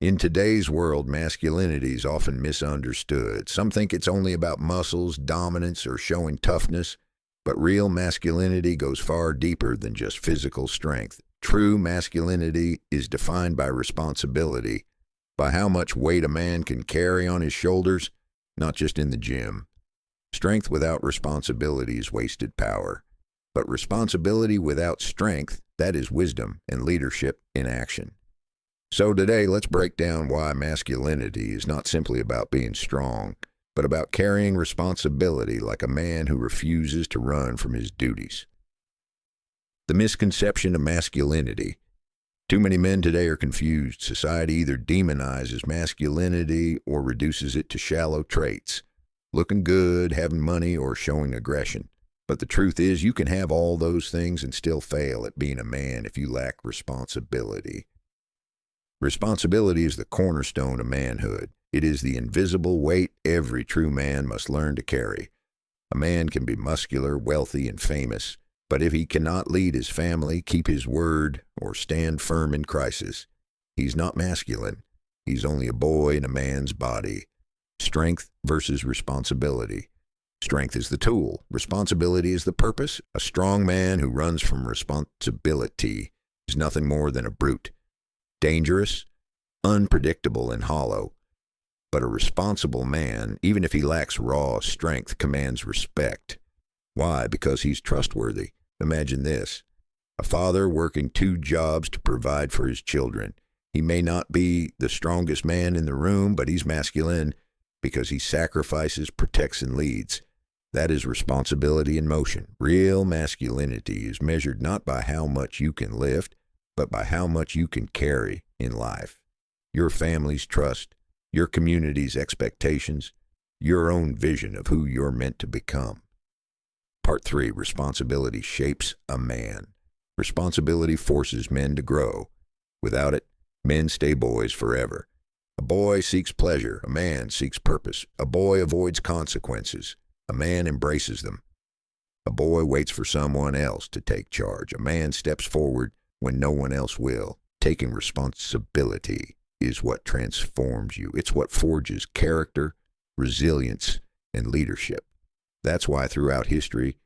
In today's world, masculinity is often misunderstood. Some think it's only about muscles, dominance, or showing toughness, but real masculinity goes far deeper than just physical strength. True masculinity is defined by responsibility, by how much weight a man can carry on his shoulders, not just in the gym. Strength without responsibility is wasted power, but responsibility without strength, that is wisdom and leadership in action. So today, let's break down why masculinity is not simply about being strong, but about carrying responsibility like a man who refuses to run from his duties. The misconception of masculinity. Too many men today are confused. Society either demonizes masculinity or reduces it to shallow traits, looking good, having money, or showing aggression. But the truth is, you can have all those things and still fail at being a man if you lack responsibility. Responsibility is the cornerstone of manhood. It is the invisible weight every true man must learn to carry. A man can be muscular, wealthy, and famous, but if he cannot lead his family, keep his word, or stand firm in crisis, he's not masculine. He's only a boy in a man's body. Strength versus responsibility. Strength is the tool. Responsibility is the purpose. A strong man who runs from responsibility is nothing more than a brute. Dangerous, unpredictable, and hollow. But a responsible man, even if he lacks raw strength, commands respect. Why? Because he's trustworthy. Imagine this. A father working 2 jobs to provide for his children. He may not be the strongest man in the room, but he's masculine because he sacrifices, protects, and leads. That is responsibility in motion. Real masculinity is measured not by how much you can lift, but by how much you can carry in life. Your family's trust, your community's expectations, your own vision of who you're meant to become. Part 3, responsibility shapes a man. Responsibility forces men to grow. Without it, men stay boys forever. A boy seeks pleasure. A man seeks purpose. A boy avoids consequences. A man embraces them. A boy waits for someone else to take charge. A man steps forward when no one else will. Taking responsibility is what transforms you. It's what forges character, resilience, and leadership. That's why throughout history,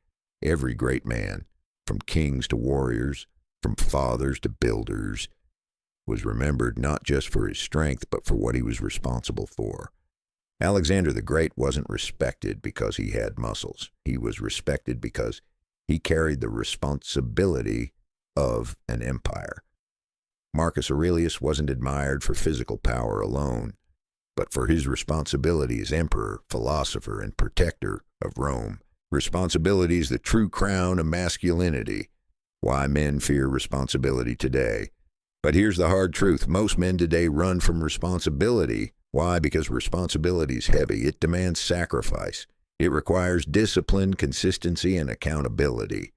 every great man, from kings to warriors, from fathers to builders, was remembered not just for his strength, but for what he was responsible for. Alexander the Great wasn't respected because he had muscles. He was respected because he carried the responsibility of an empire. Marcus Aurelius wasn't admired for physical power alone, but for his responsibility as emperor, philosopher, and protector of Rome. Responsibility is the true crown of masculinity. Why men fear responsibility today. But here's the hard truth. Most men today run from responsibility. Why? Because responsibility is heavy. It demands sacrifice. It requires discipline, consistency, and accountability.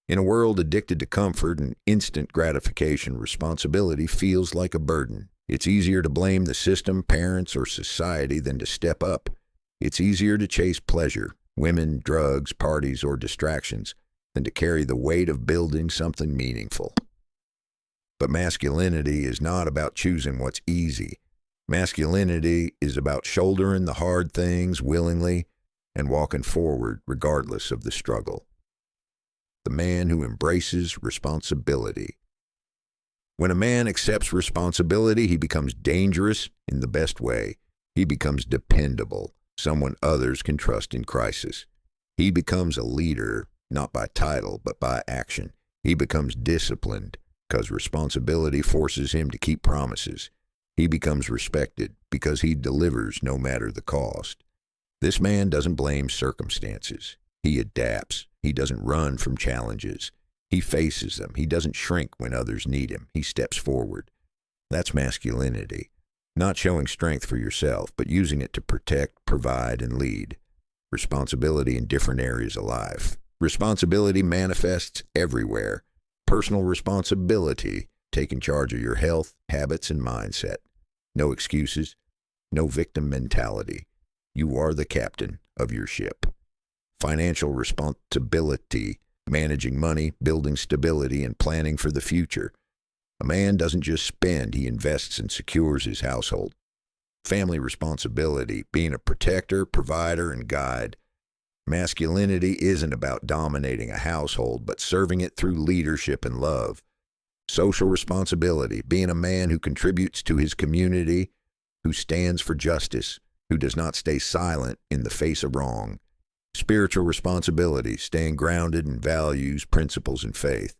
In a world addicted to comfort and instant gratification, responsibility feels like a burden. It's easier to blame the system, parents, or society than to step up. It's easier to chase pleasure, women, drugs, parties, or distractions, than to carry the weight of building something meaningful. But masculinity is not about choosing what's easy. Masculinity is about shouldering the hard things willingly and walking forward regardless of the struggle. The man who embraces responsibility. When a man accepts responsibility, he becomes dangerous in the best way. He becomes dependable, someone others can trust in crisis. He becomes a leader, not by title, but by action. He becomes disciplined because responsibility forces him to keep promises. He becomes respected because he delivers no matter the cost. This man doesn't blame circumstances. He adapts. He doesn't run from challenges. He faces them. He doesn't shrink when others need him. He steps forward. That's masculinity. Not showing strength for yourself, but using it to protect, provide, and lead. Responsibility in different areas of life. Responsibility manifests everywhere. Personal responsibility, taking charge of your health, habits, and mindset. No excuses. No victim mentality. You are the captain of your ship. Financial responsibility, managing money, building stability, and planning for the future. A man doesn't just spend, he invests and secures his household. Family responsibility, being a protector, provider, and guide. Masculinity isn't about dominating a household, but serving it through leadership and love. Social responsibility, being a man who contributes to his community, who stands for justice, who does not stay silent in the face of wrong. Spiritual responsibility, staying grounded in values, principles, and faith.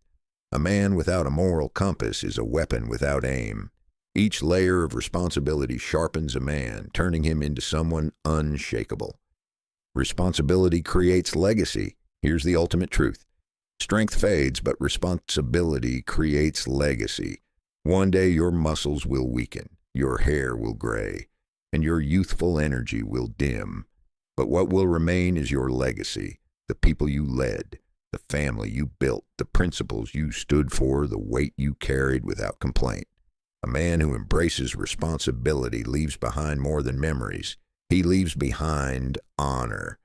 A man without a moral compass is a weapon without aim. Each layer of responsibility sharpens a man, turning him into someone unshakable. Responsibility creates legacy. Here's the ultimate truth. Strength fades, but responsibility creates legacy. One day your muscles will weaken, your hair will gray, and your youthful energy will dim. But what will remain is your legacy, the people you led, the family you built, the principles you stood for, the weight you carried without complaint. A man who embraces responsibility leaves behind more than memories. He leaves behind honor.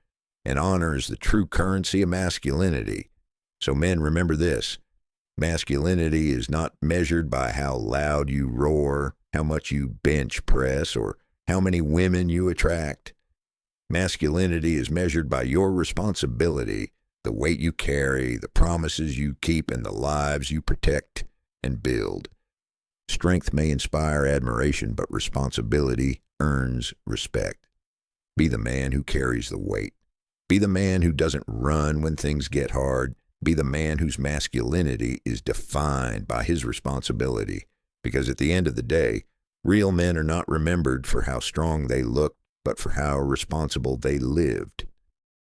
And honor is the true currency of masculinity. So men, remember this. Masculinity is not measured by how loud you roar, how much you bench press, or how many women you attract. Masculinity is measured by your responsibility, the weight you carry, the promises you keep, and the lives you protect and build. Strength may inspire admiration, but responsibility earns respect. Be the man who carries the weight. Be the man who doesn't run when things get hard. Be the man whose masculinity is defined by his responsibility. Because at the end of the day, real men are not remembered for how strong they looked, but for how responsible they lived.